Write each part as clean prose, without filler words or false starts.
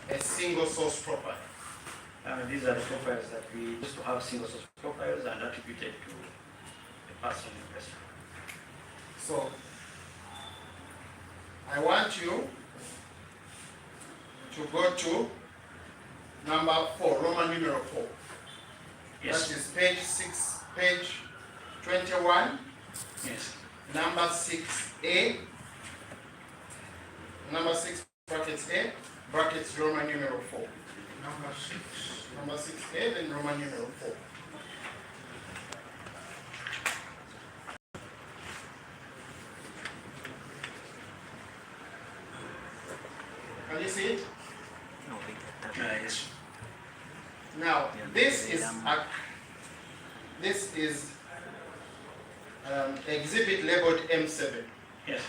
A single source profile. These are the profiles that we used to have single source profiles and attributed to the person in question. So I want you to go to number 4, Roman numeral 4. Yes. That is page 21. Yes. Number 6A. Number 6 brackets A, brackets Roman numeral 4. Number 6A, then Roman numeral 4. Can you see it? Yes. Now, this is exhibit labeled M7. Yes.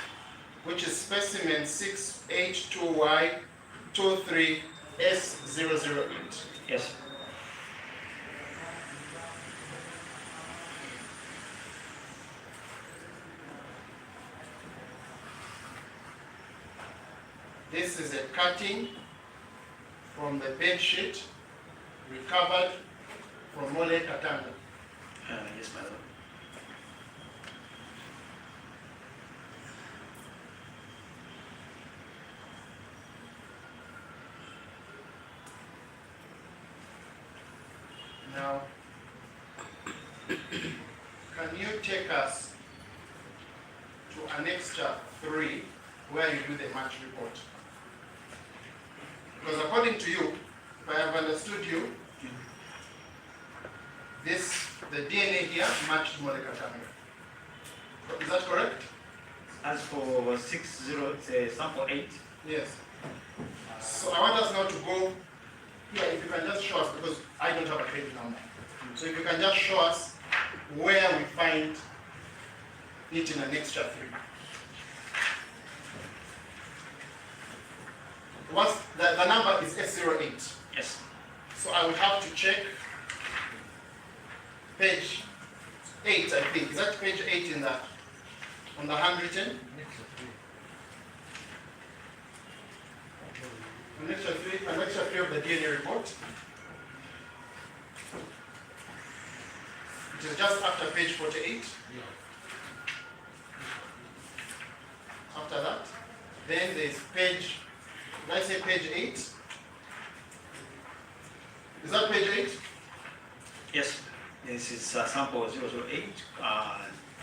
Which is specimen 6H2Y23S008. Yes. This is a cutting from the bed sheet recovered from Mole Katanga. Yes, my lord. Now, can you take us to annexure 3 where you do the match report? Because according to you, if I have understood you, the DNA here matched Mole Katanga. Is that correct? As for 60, sample 8. Yes. So I want us now to go here, if you can just show us, because I don't have a page number. So if you can just show us where we find it in annexure 3. What's the number is S08. Yes. So I will have to check page 8, I think. Is that page 8 in on the handwritten? Annexure 3 of the DNA report. It is just after page 48. After that, then there's page, did I say page 8? Is that page 8? Yes. This is sample 008.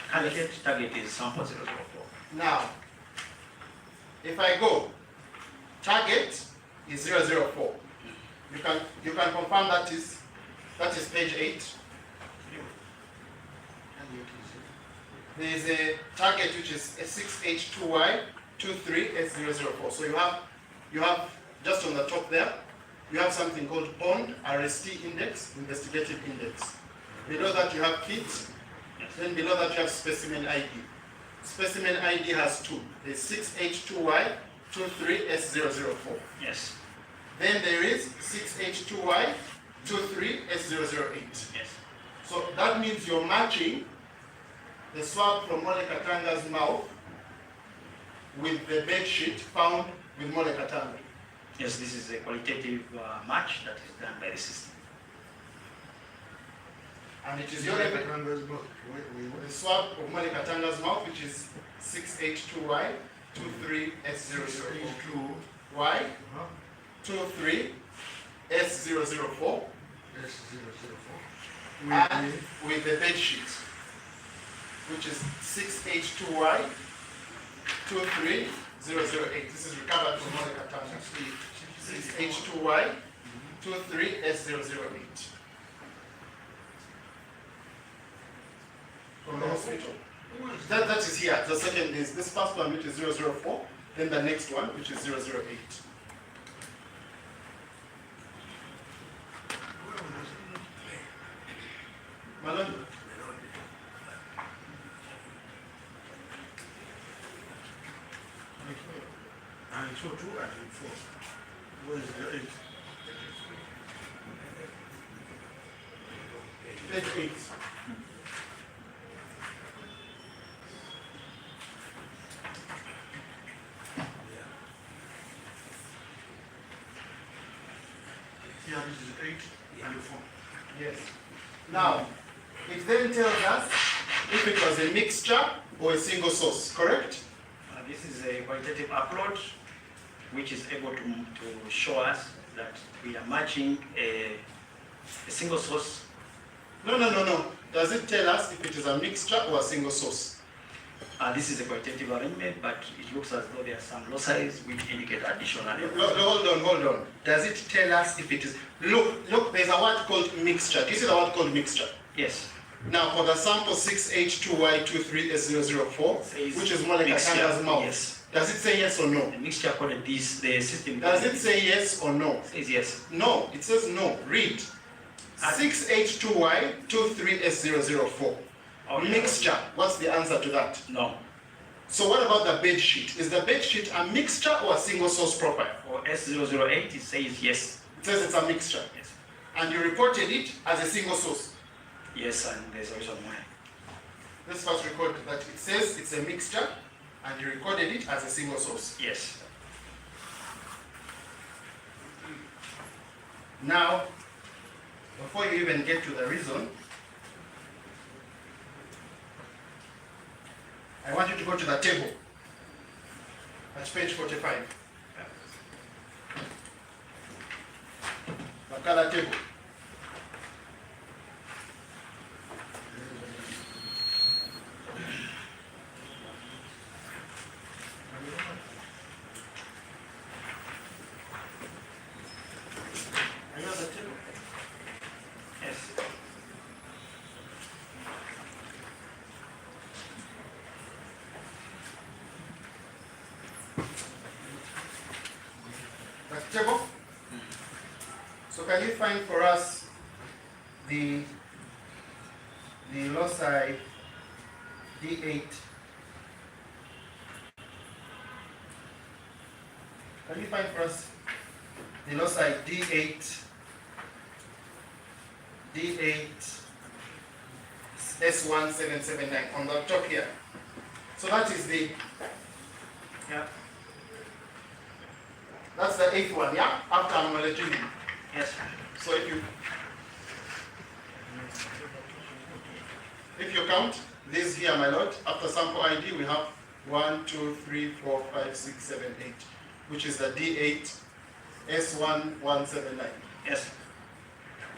Candidate target is sample 004. Now, if I go, target is 004. You can confirm that is page 8. There is a target which is a 6H2Y23S004. So you have just on the top there, you have something called bond RST index, investigative index. Below that you have kit, then below that you have specimen ID. Specimen ID has 2. There's 6H2Y23S004. Yes. Then there is 6H2Y23S008. Yes. So that means you're matching the swab from Mole Katanga's mouth with the bed sheet found with Mole Katanga. Yes, this is a qualitative match that is done by the system. And it is your the swab of Mole Katanga's mouth, which is 6H2Y23S004. Y23S004. And with the bed sheet, which is 6H2Y23008. This is recovered from Mole Katanga. 6H2Y23S008. From the hospital. That is here. The second is this first one, which is 004, then the next one, which is 008. Malone? And so 2 and 4. Where is the 8? Page 8. that this is 8 and 4. Yes. Now, it then tells us if it was a mixture or a single source, correct? This is a qualitative upload which is able to show us that we are matching a single source. No. Does it tell us if it is a mixture or a single source? This is a qualitative arrangement, but it looks as though there are some losses which indicate additional errors. Hold on. Does it tell us if it is... Look, there's a word called mixture. Do you see the word called mixture? Yes. Now, for the sample 6H2Y23S004, which is more like a Katanga's mouth, yes. Does it say yes or no? The mixture coded this, the system... Does it say yes or no? It says yes. No, it says no. Read. 6H2Y23S004. Okay. Mixture. What's the answer to that? No. So what about the bed sheet? Is the bed sheet a mixture or a single source profile? For S008, it says yes. It says it's a mixture. Yes. And you reported it as a single source. Yes, and there's a reason why. Let's first record that it says it's a mixture and you recorded it as a single source. Yes. Now, before you even get to the reason, I want you to go to the table at page 45. The color table. Another table. Yes. That table. So can you find for us the loci D8? Can you find for us the loci D8, S1779 on the top here? So that is the, Yeah. that's the 8th one, yeah? After acknowledging. Yes. So if you count this here, my lord, after sample ID we have 1, 2, 3, 4, 5, 6, 7, 8, which is the D8 S1179. Yes.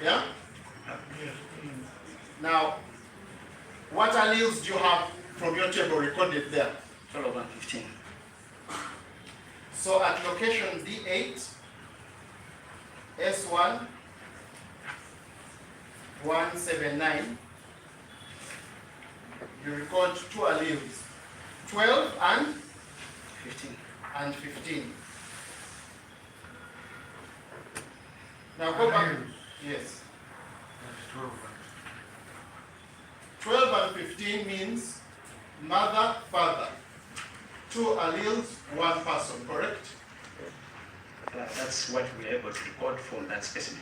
Yeah? Now, what alleles do you have from your table recorded there? 12 and 15. So at location D8, S1179, you record two alleles, 12 and 15. 15. Now go back. Yes. That's 12. 12 and 15 means mother, father. Two alleles, one person, correct? That's what we're able to record from that specimen.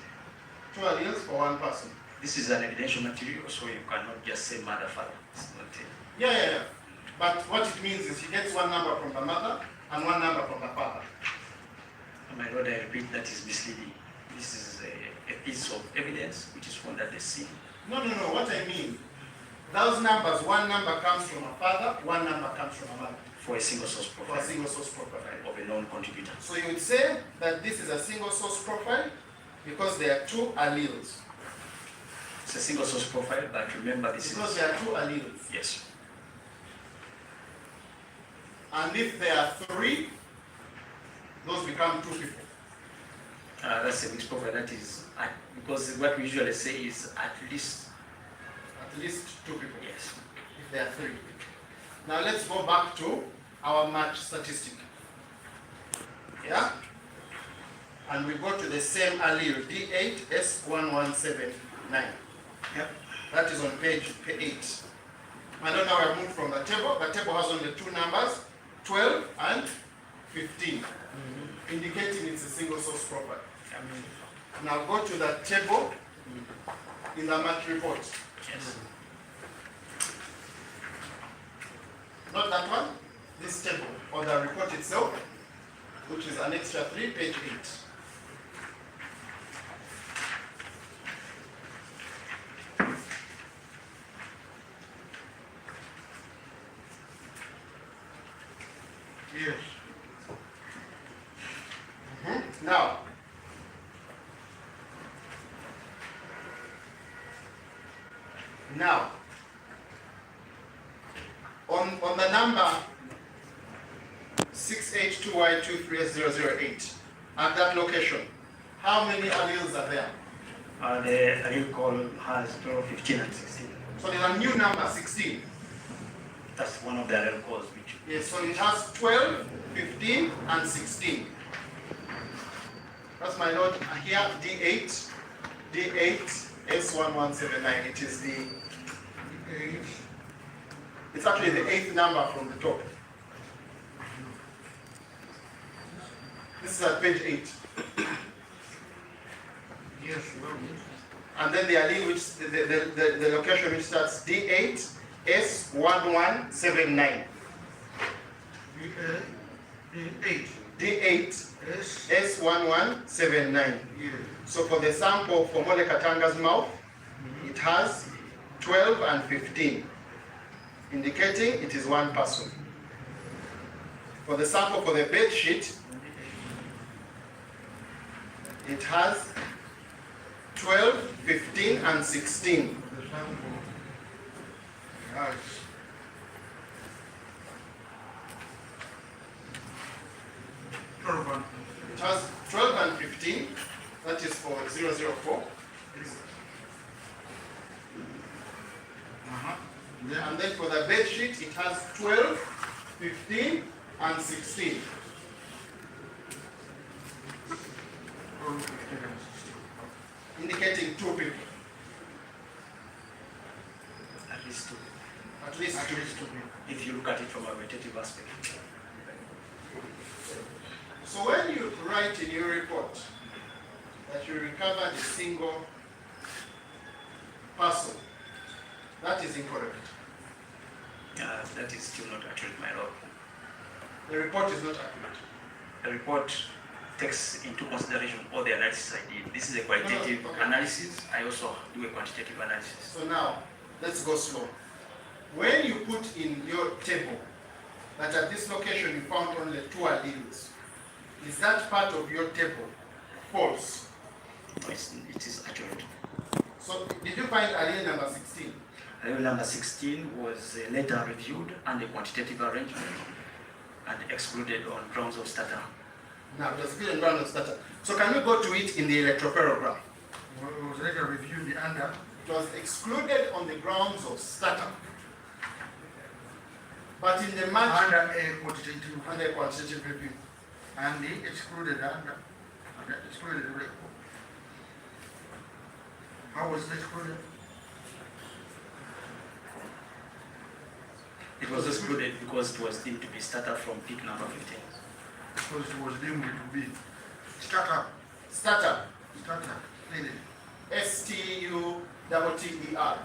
Two alleles for one person. This is an evidential material, so you cannot just say mother, father. It's not Yeah. But what it means is he gets one number from the mother and one number from the father. my Lord, I repeat, that is misleading. This is a piece of evidence which is found at the scene. No. What I mean, those numbers, one number comes from a father, one number comes from a mother. For a single source For profile a single source profile. of a known contributor. So you would say that this is a single source profile because there are two alleles. It's a single source profile, but remember this Because is... there are two alleles. Yes. And if there are three, those become two people. That's a mixed profile. That is, because what we usually say is at least... At least two people. Yes. If there are three. Now let's go back to our match statistic. Yeah? And we go to the same allele, D8S1179. Yep. That is on page 8. And then now I move from the table. The table has only two numbers, 12 and 15, indicating it's a single source profile. Now go to the table in the match report. Yes. Not that one, this table, or the report itself, which is an extra 3, page 8. Yes. Now, on the number 682Y23008 at that location, how many alleles are there? The allele call has 12, 15, and 16. So there's a new number, 16. That's one of the allele calls which. Yes, so it has 12, 15, and 16. That's my note here, D8, S1179. It is it's actually the 8th number from the top. This is at page 8. Yes, well, And then the allele which the location which starts D8 S1179. D8 S1179. Yes. So for the sample for Mole Katanga's mouth, it has 12 and 15, indicating it is one person. For the sample for the bed sheet, it has 12, 15, and 16. The sample has 12 and It has 12 and 15, that is for 004. And then for the bed sheet, it has 12, 15, and 16. 12, 15, and 16. Indicating two people, At least two, at least At two. least 2 people. if you look at it from a qualitative aspect. So when you write in your report that you recovered a single person, that is incorrect. That is still not accurate, my lord. The report is not accurate. The report takes into consideration all the analysis I did. This is a qualitative Okay. analysis. I also do a quantitative analysis. So now, let's go slow. When you put in your table that at this location you found only 2 alleles, is that part of your table false? It is accurate. So did you find allele number 16? Allele number 16 was later reviewed and a quantitative arrangement and excluded on grounds of stutter. Now, it was still in ground of starter. So can we go to it in the electropherogram? It was later reviewed under It was excluded on the grounds of stutter. But in the match under a quantitative and a quantitative review. and the excluded under excluded rate. How was it excluded? It was excluded because it was deemed to be stutter from peak number 15. Because it was deemed to be startup. Stutter. Needed. STUTTER.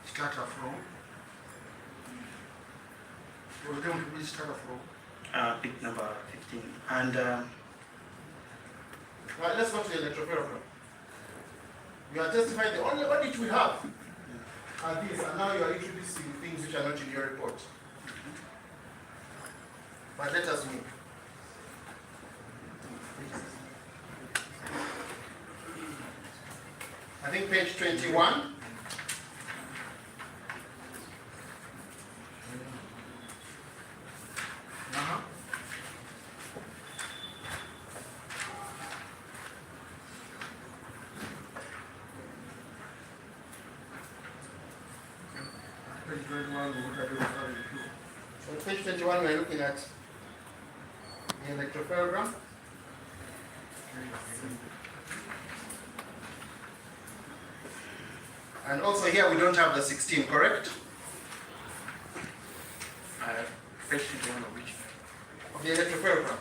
Starter from. It was deemed to be starter from. Peak number 15. And Right, let's go to the electropherogram. You are testifying the only audit we have are these, and now you are introducing things which are not in your report. But let us move. I think page 21. Uh-huh. Page 21, what are you referring to? So page 21, we're looking at the electropherogram. And also here we don't have the 16, correct? page 21 of which? Of the electropherogram.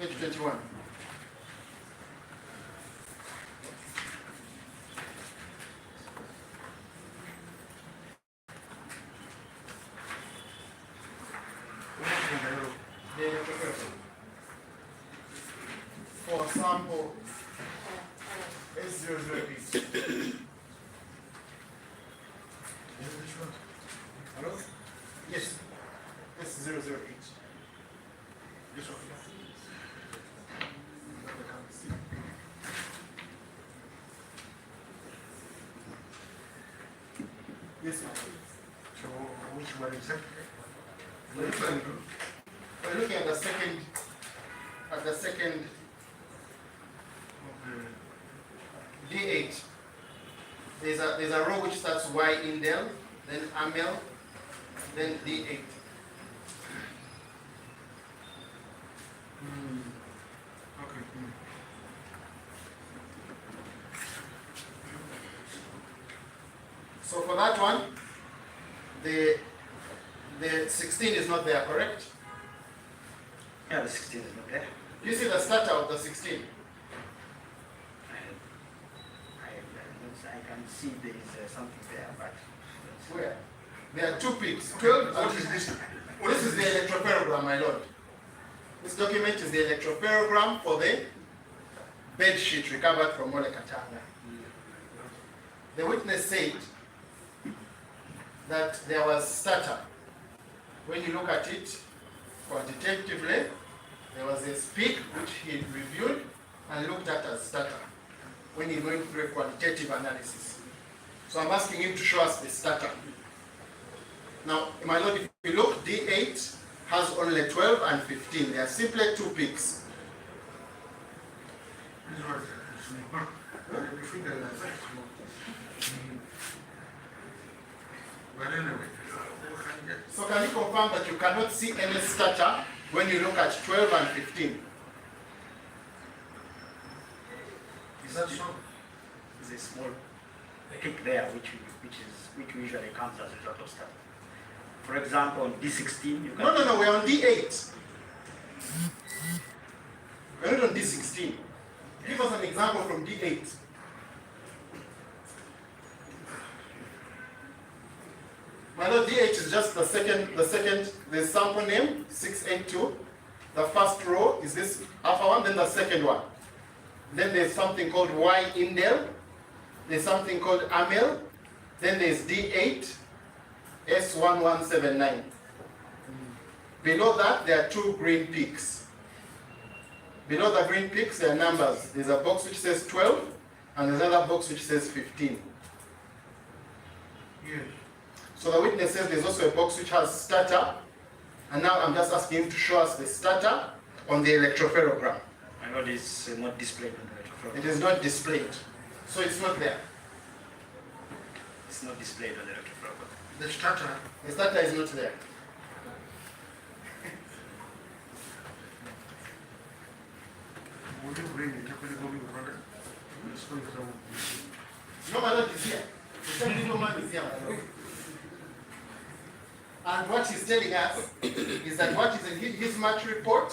Page 21. The electropherogram. for sample S008. Hello? Yes, S008. This one. This one. So which one exactly? We're looking at the second, D8. There's a row which starts Y indel, then amel, then D8. Okay. So for that one, the 16 is not there, correct? Yeah, the 16 is not there. You see the starter of the 16. I can see there is something there, but Where? There are two peaks. 12. What is this? This is the electropherogram, my lord. This document is the electropherogram for the bed sheet recovered from Ole Katanga. The witness said that there was stutter. When you look at it quantitatively, there was a peak which he reviewed and looked at as stutter when he went through a quantitative analysis. So I'm asking him to show us the stutter. Now, my lord, if you look, D8 has only 12 and 15. They are simply two peaks. This one is small. You think that is very small. But anyway, we can get. So can you confirm that you cannot see any stutter when you look at 12 and 15? Is that so? there's a small peak there which usually comes as a result of stutter. For example, on D16, you can. No, we're on D8. We're not on D16. Give us an example from D8. My lord, D8 is just the second, the sample name, 682. The first row is this alpha one, then the second one. Then there's something called Y indel. There's something called amel. Then there's D8, S1179. Below that, there are two green peaks. Below the green peaks, there are numbers. There's a box which says 12, and there's another box which says 15. Yes. So the witness says there's also a box which has stutter, and now I'm just asking him to show us the stutter on the electropherogram. I know this is not displayed on the electropherogram. It is not displayed, so it's not there. It's not displayed on the electropherogram. The starter. The stutter is not there. Will you bring it? Can you go with brother? Let's go with the. No, my lord is here. The technical man is here, my lord. And what he's telling us is that what is in his match report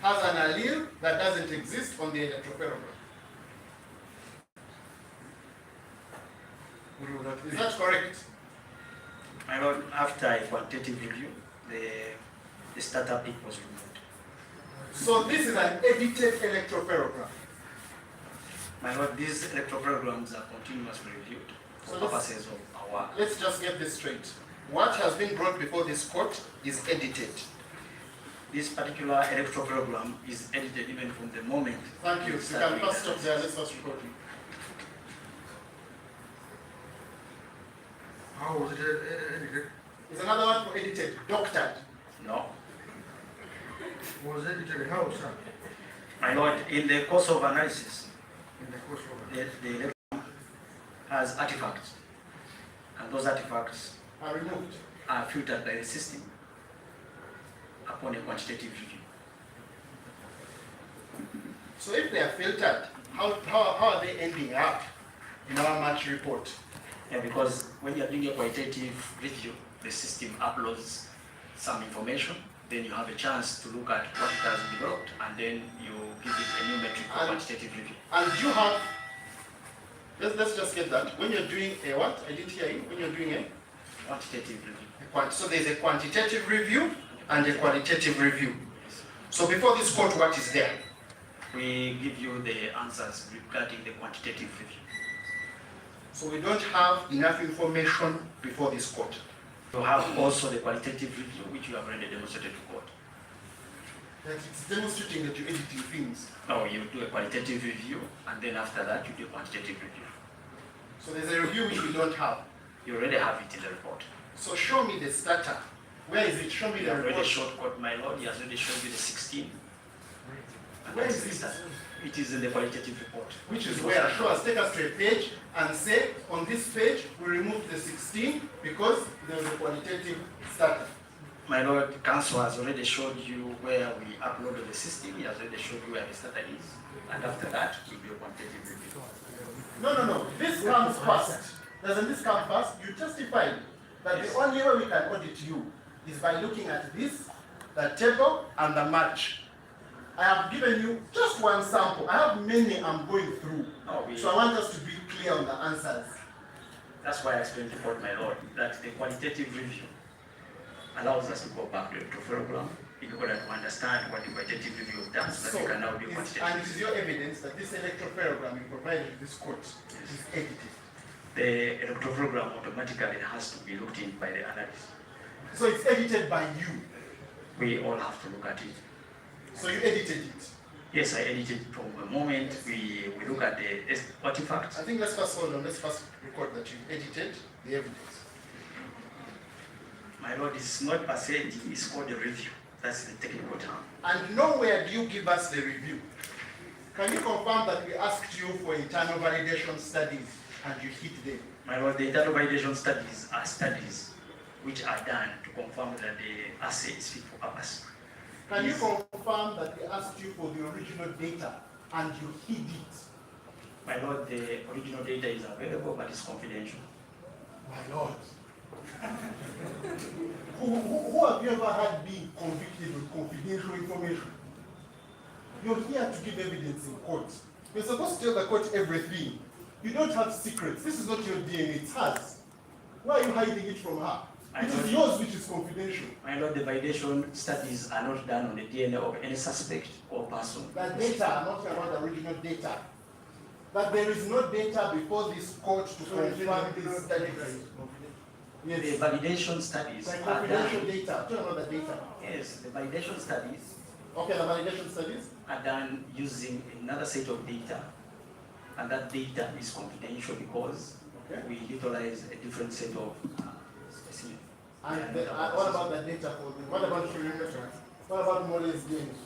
has an allele that doesn't exist on the electropherogram. Is that correct? My lord, after a quantitative review, the starter peak was removed. So this is an edited electropherogram. My lord, these electropherograms are continuously reviewed for So let's- purposes of our work. Let's just get this straight. What has been brought before this court is edited. This particular electropherogram is edited even from the moment. Thank you. You can first stop there. Let's first record you. How was it edited? There's another one for edited, doctored. No. Was edited how, sir? My lord, in the course of analysis, In the course of the electron has artifacts, and those artifacts Are removed. are filtered by the system upon a quantitative review. So if they are filtered, how are they ending up in our match report? Yeah, because when you are doing a qualitative review, the system uploads some information, then you have a chance to look at what it has developed, and then you give it a new metric for And- quantitative review. And you have, let's just get that. When you're doing a what? I didn't hear you. When you're doing Quantitative review. so there's a quantitative review and a qualitative review. So before this court, what is there? We give you the answers regarding the quantitative review. So we don't have enough information before this court. You have also the qualitative review, which you have already demonstrated to court. That it's demonstrating that you're editing things. No, you do a qualitative review, and then after that, you do a quantitative review. So there's a review which we don't have. You already have it in the report. So show me the starter. Where is it? Show me You the have already report. showed court, my lord. He has already showed you the 16. And Where that's is the it? starter. It is in the qualitative report. Which is where? Show us, take us to a page and say, on this page, we removed the 16 because there was a qualitative starter. My lord, counsel has already showed you where we uploaded the system. He has already showed you where the starter is. And after that, we do a quantitative review. No. This comes first. Doesn't this come first? You justified that Yes. the only way we can audit you is by looking at this, the table, and the match. I have given you just one sample. I have many I'm going through. So I want us to be clear on the answers. That's why I explained to court, my lord, that the qualitative review allows us to go back to the program in order to understand what the qualitative review has done, so that we can now do quantitative. And it is your evidence that this electrophoregram you provided to this court is edited. The electrophoregram automatically has to be looked in by the analyst. So it's edited by you. We all have to look at it. So you edited it. Yes, I edited from the moment we look at the artifacts. I think let's first hold on. Let's first record that you edited the evidence. My lord, it's not per se, it's called a review. That's the technical term. And nowhere do you give us the review. Can you confirm that we asked you for internal validation studies and you hit them? My lord, the internal validation studies are studies which are done to confirm that the assay is fit for purpose. Can you confirm that we asked you for the original data and you hid it? My lord, the original data is available, but it's confidential. My lord. who have you ever had being convicted with confidential information? You're here to give evidence in court. You're supposed to tell the court everything. You don't have secrets. This is not your DNA, it's hers. Why are you hiding it from her? It is yours which is confidential. My lord, the validation studies are not done on the DNA of any suspect or person. The data, I'm not talking about the original data. That there is no data before this court to confirm these studies. Yes. The validation studies Like are confidential done. data. I'm talking about the data. Yes, the validation studies Okay, the validation studies. are done using another set of data, and that data is confidential because Okay. we utilize a different set of specimens. And what about the data for the, what about what about Molly's games?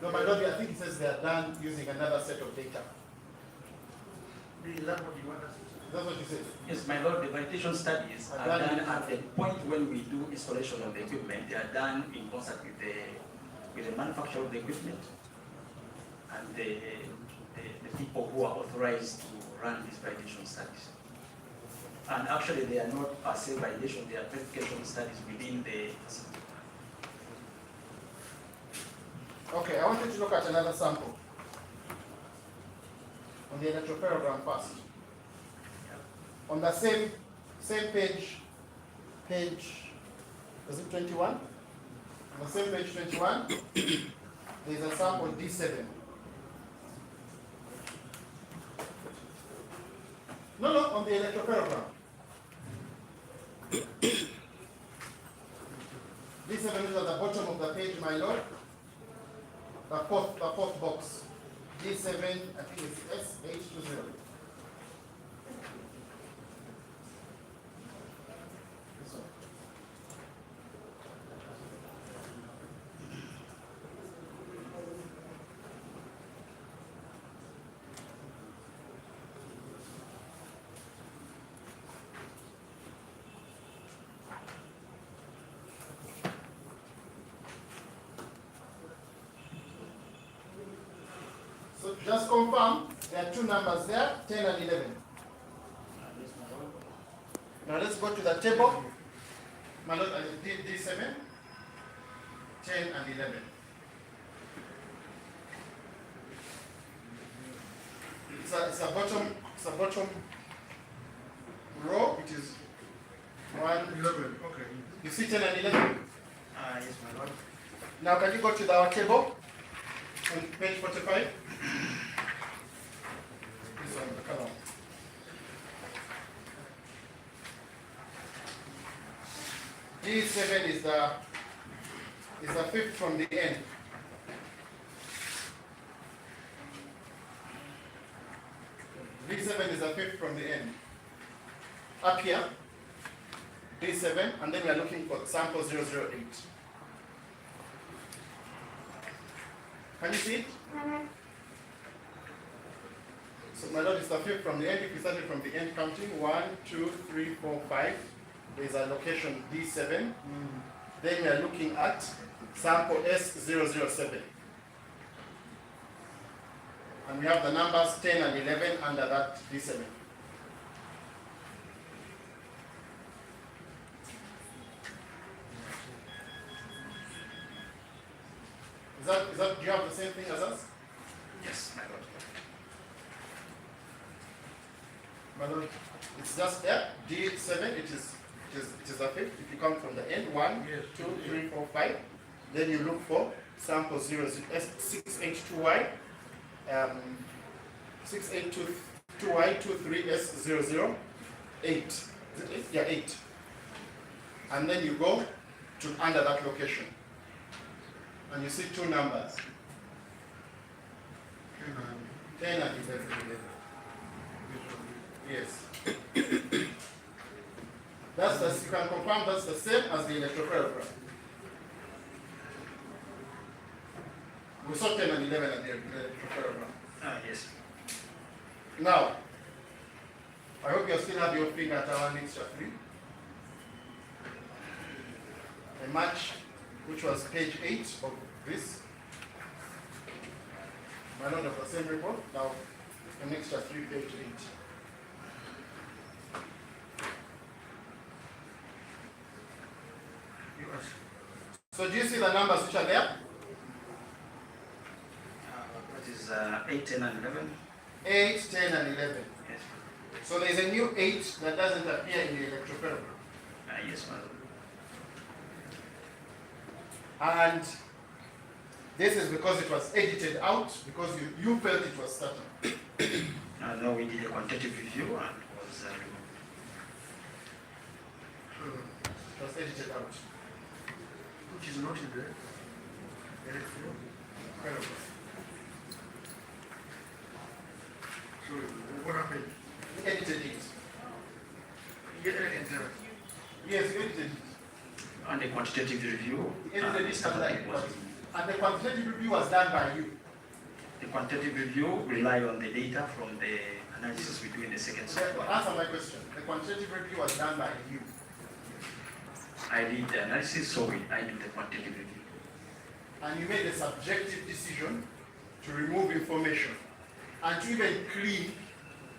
No, my lord, I think it says they are done using another set of data. Is that what you said? Yes, my lord, the validation studies are done at the point when we do installation of the equipment. They are done in concert with the manufacturer of the equipment and the people who are authorized to run these validation studies. And actually, they are not per se validation, they are verification studies within the facility. Okay, I want you to look at another sample. On the electrophoregram first. On the same page, is it 21? On the same page 21, there is a sample D7. No, on the electrophoregram. D7 is at the bottom of the page, my lord. The fourth box. D7, I think it's S820. This one. So just confirm, there are two numbers there, 10 and 11. Now let's go to the table. My lord, D7, 10 and 11. It's a bottom row, which is 1. 11, okay. You see 10 and 11? Yes, my lord. Now can you go to our table on page 45? This one, the column. D7 is the fifth from the end. D7 is the fifth from the end. Up here, D7, and then we are looking for sample 008. Can you see it? So my lord is the fifth from the end. If we started from the end counting, 1, 2, 3, 4, 5. There's a location D7. Then we are looking at sample S007. And we have the numbers 10 and 11 under that D7. Do you have the same thing as us? Yes, my lord. My lord, it's just there, D7, it is a fifth. If you come from the end, 1, Yes. 2, 3, 4, 5, then you look for sample 682Y, 682Y 23S008. Is it 8? Yeah, 8. And then you go to under that location. And you see two numbers, 10 and 11. Yes. You can confirm that's the same as the electrocardiogram. We saw 10 and 11 at the electrocardiogram. Yes. Now, I hope you still have your finger at our mixture 3. A match which was page 8 of this. My lord of the same report. Now, the mixture 3, page 8. So do you see the numbers which are there? That is 8, 10, and 11. 8, 10, and 11. Yes. So there is a new 8 that doesn't appear in the electroparagraph. Yes, my lord. And this is because it was edited out, because you felt it was certain. No, we did a quantitative review and it was removed. It was edited out. Which is not in there. So what happened? You edited it. You get anything there? Yes, you edited it. And the quantitative review. You edited it started like it was- and the quantitative review was done by you. The quantitative review rely on the data from the analysis we do in the second software. Answer my question. The quantitative review was done by you. I did the analysis, so I do the quantitative review. And you made a subjective decision to remove information and to even clean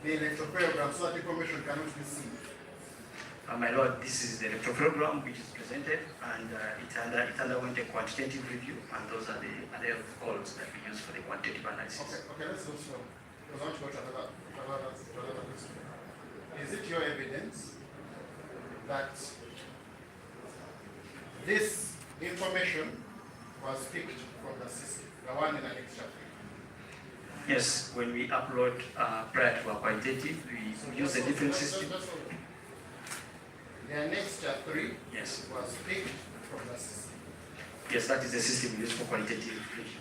the electroparagraph so that information cannot be seen. My lord, this is the electroprogram which is presented, and it underwent a quantitative review, and those are the other calls that we use for the quantitative analysis. Okay, let's go slow. Because I want to go to another question. Is it your evidence that this information was picked from the system, the one in an extra field? Yes, when we upload prior to our quantitative, we use a different system. The annexure 3 Yes, was picked from the system. yes, that is the system we use for qualitative review.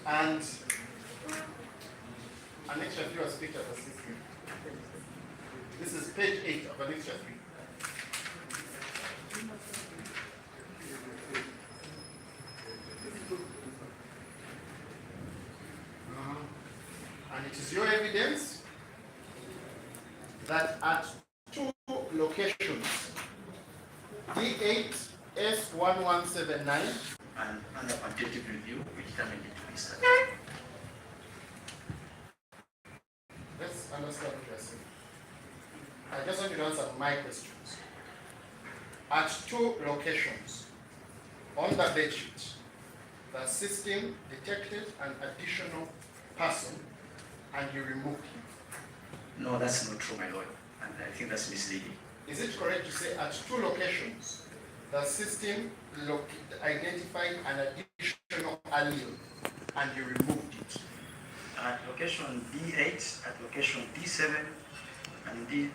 And annexure 3 was picked at the system. This is page 8 of annexure 3. And it is your evidence that at 2 locations, D8 S1179 And under quantitative review, we determined it to be studied. let's understand what you are saying. I just want you to answer my questions. At 2 locations on the bedsheet, the system detected an additional person and you removed him. No, that's not true, my lord. And I think that's misleading. Is it correct to say at 2 locations, the system identified an additional allele and you removed it? At location D8, at location D7, and indeed,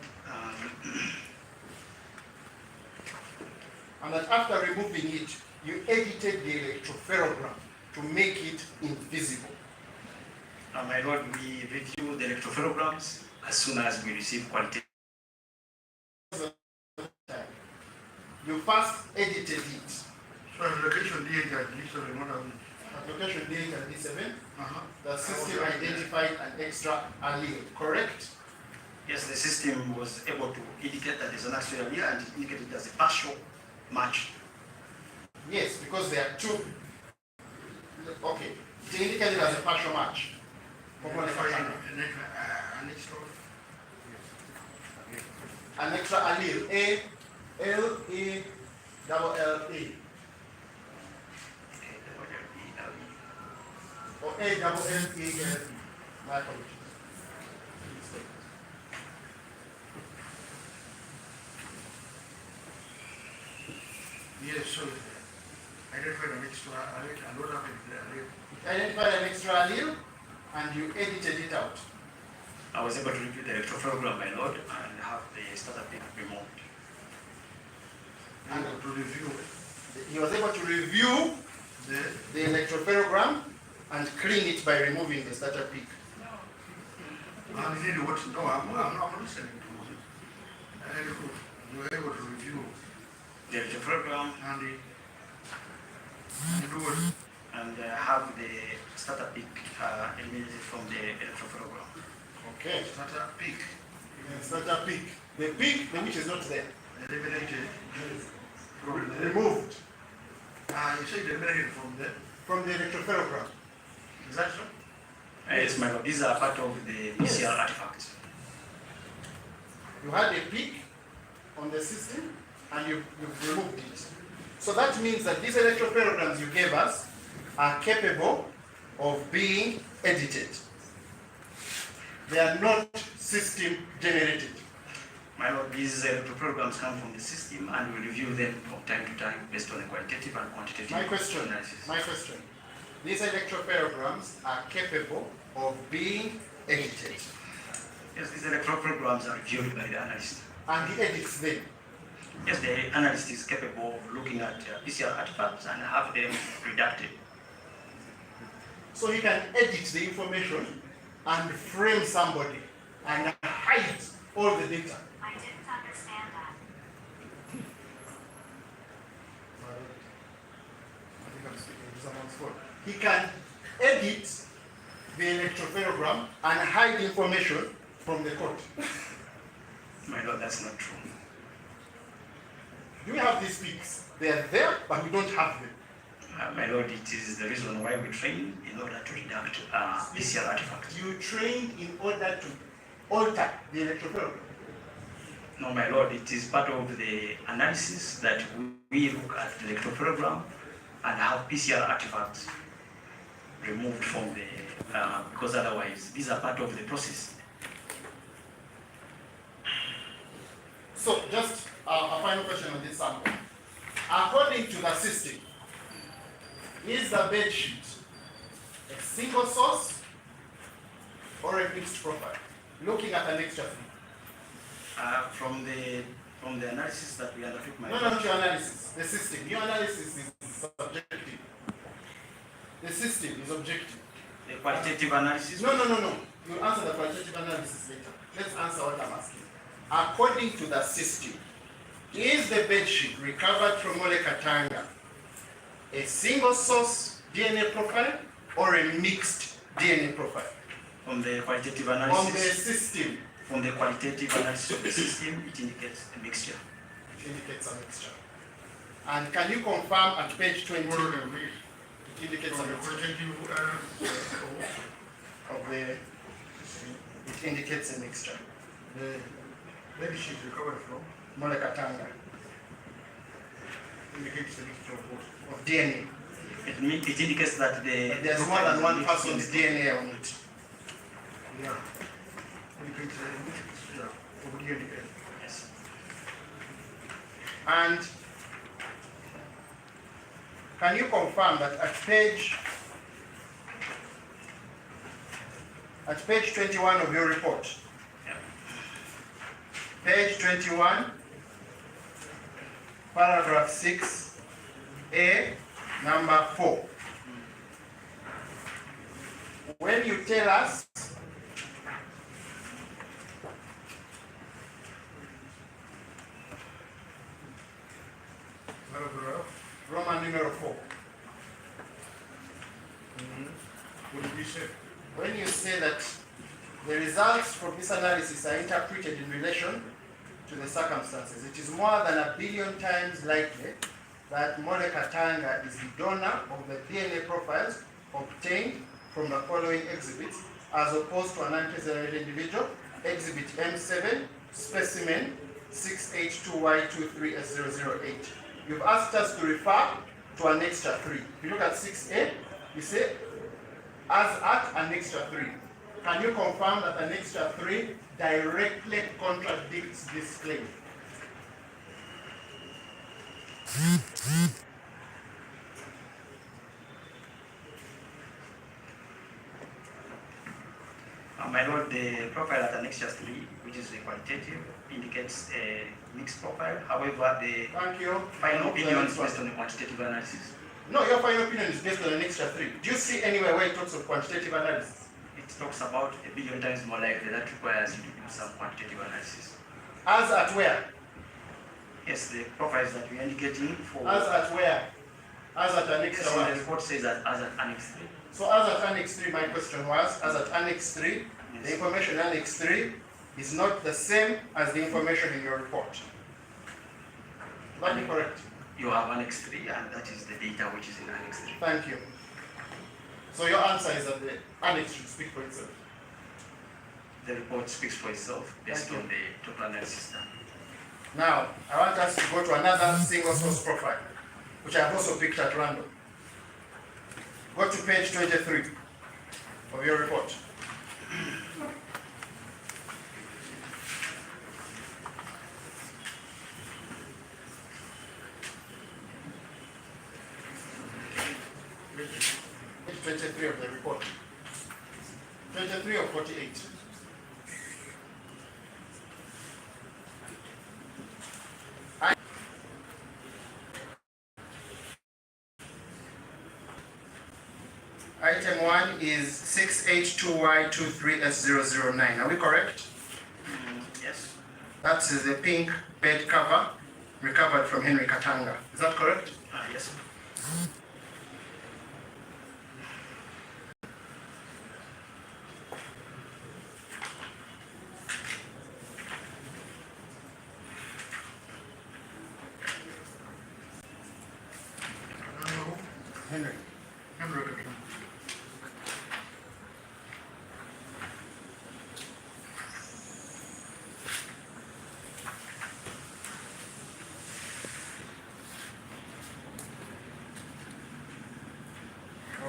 And that after removing it, you edited the electropherogram to make it invisible. my Lord, we review the electropherograms as soon as we receive quality. You first edited it. So location D8 and D7, what are we? At location D8 and D7, Uh-huh. the system identified an extra allele, correct? Yes, the system was able to indicate that there's an extra allele and indicate it as a partial match. Yes, because there are 2. Okay, it indicated as a partial match. An extra allele, A, L, A, double L, A. Or A, double L, A, L, E. My apologies. Yes, so identified an extra allele, and what happened to the allele? Identify an extra allele and you edited it out. I was able to review the electropherogram, my Lord, and have the starter pick removed. And to review He was able to review the electropherogram and clean it by removing the starter peak. and he did what? No, I'm listening to you. And you were able to review The electropherogram and do what? and have the starter pick eliminated from the electropherogram. Okay. Starter peak. Starter peak. The peak, the which is not there. Eliminated from the Removed you said eliminated from the from the electropherogram. is that so? Yes, my Lord, these are part of the PCR artifacts. You had a peak on the system and you've removed it. So that means that these electropherograms you gave us are capable of being edited. They are not system generated. My Lord, these electropherograms come from the system and we review them from time to time based on the qualitative and quantitative analysis. My question. These electropherograms are capable of being edited. Yes, these electropherograms are reviewed by the analyst. And he edits them. Yes, the analyst is capable of looking at PCR artifacts and have them redacted. So he can edit the information and frame somebody and hide all the data. I didn't understand that. I think I'm speaking to someone's phone. He can edit the electropherogram and hide information from the court. My Lord, that's not true. Do we have these peaks? They are there, but we don't have them. My Lord, it is the reason why we train in order to redact PCR artifacts. You trained in order to alter the electropherogram. No, my Lord, it is part of the analysis that we look at the electropherogram and have PCR artifacts removed from the, because otherwise these are part of the process. So just a final question on this sample. According to the system, is the bed sheet a single source or a mixed profile? Looking at an extra feed. From the analysis that we undertook, my No, Lord. not your analysis. The system. Your analysis is subjective. The system is objective. The qualitative analysis. No. You answer the qualitative analysis later. Let's answer what I'm asking. According to the system, is the bed sheet recovered from Ole Katanga a single source DNA profile or a mixed DNA profile? From the qualitative On the analysis. system, From the qualitative analysis of the system, it indicates a mixture. it indicates a mixture. And can you confirm at page 20 What are the ways? it indicates a From the mixture quantitative of the, it indicates a mixture. the maybe she's recovered from Mole Katanga indicates the mixture of what? of DNA. It indicates that There's more than one person's DNA on it. Yeah. Indicates the mixture. Yes. And can you confirm that at page 21 of your report, page 21, paragraph 6A, number 4, when you tell us Roman numeral 4, What did we say? when you say that the results from this analysis are interpreted in relation to the circumstances, it is more than 1 billion times likely that Mole Katanga is the donor of the DNA profiles obtained from the following exhibits, as opposed to an antecedent individual, exhibit M7, specimen 6H2Y23S008. You've asked us to refer to annexure 3. If you look at 6A, you say, as at annexure 3. Can you confirm that annexure 3 directly contradicts this claim? My lord, the profile at annexure 3, which is a quantitative, indicates a mixed profile. However, the Thank you. final opinion is based on the quantitative analysis. No, your final opinion is based on annexure 3. Do you see anywhere where it talks of quantitative analysis? It talks about 1 billion times more likely. That requires you to do some quantitative analysis. As at where? Yes, the profiles that we are indicating for... As at where? As at annexure Yes, 1. the report says that as at annex 3. So as at Annex 3, my question was, as at Annex 3, the information in Annex 3 is not the same as the information in your report. That be correct? You have annex 3, and that is the data which is in annex 3. Thank you. So your answer is that the Annex should speak for itself. The report speaks for itself based Thank you. on the total analysis done. Now, I want us to go to another single source profile, which I have also picked at random. Go to page 23 of your report. Page 23 of the report. 23 of 48. Item 1 is 6H2Y23S009. Are we correct? Yes. That is the pink bed cover recovered from Henry Katanga. Is that correct? Yes. Henry.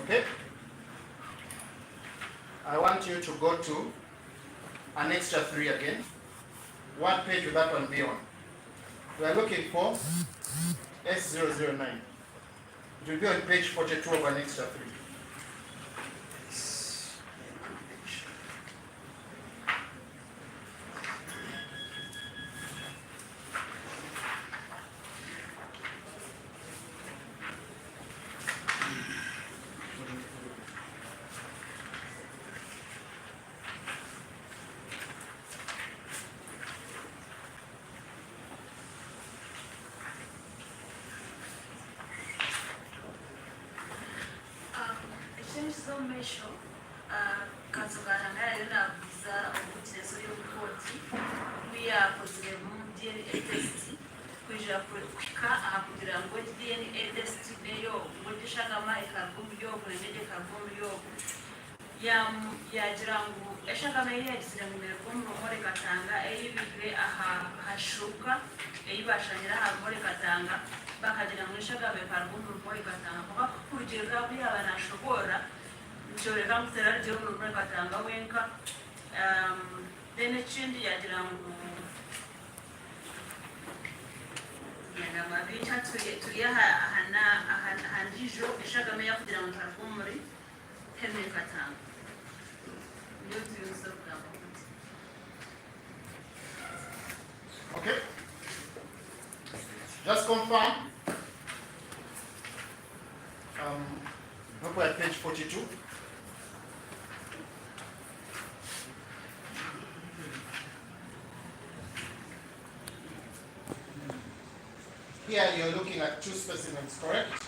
Okay. I want you to go to annexure 3 again. What page will that one be on? We are looking for S009. It will be on page 42 of annexure 3. Ekisomesho Katanga yalina visa okuteesa y'obukooti kuyakozire mu DNA test kwija kuka kugira ngo DNA test neyo mudishagama ekagumu yobu neneje kagumu yobu yagira ngo eshagama yagizire mu mergomu Mole Katanga eyibire aha hashuka eyibashanyira aha Mole Katanga bakagira ngo eshagama ekagumu Mole Katanga kuba kurugirira byaba nashobora nshobora kumutera ryo Mole Katanga wenka then ekindi yagira ngu yanamabita tuli ahandijo eshagameya kugira ngo turakumuri Henry Katanga niyo tuyuza kugamba kuti. Okay. Just confirm. Look at page 42. Here you're looking at 2 specimens, correct?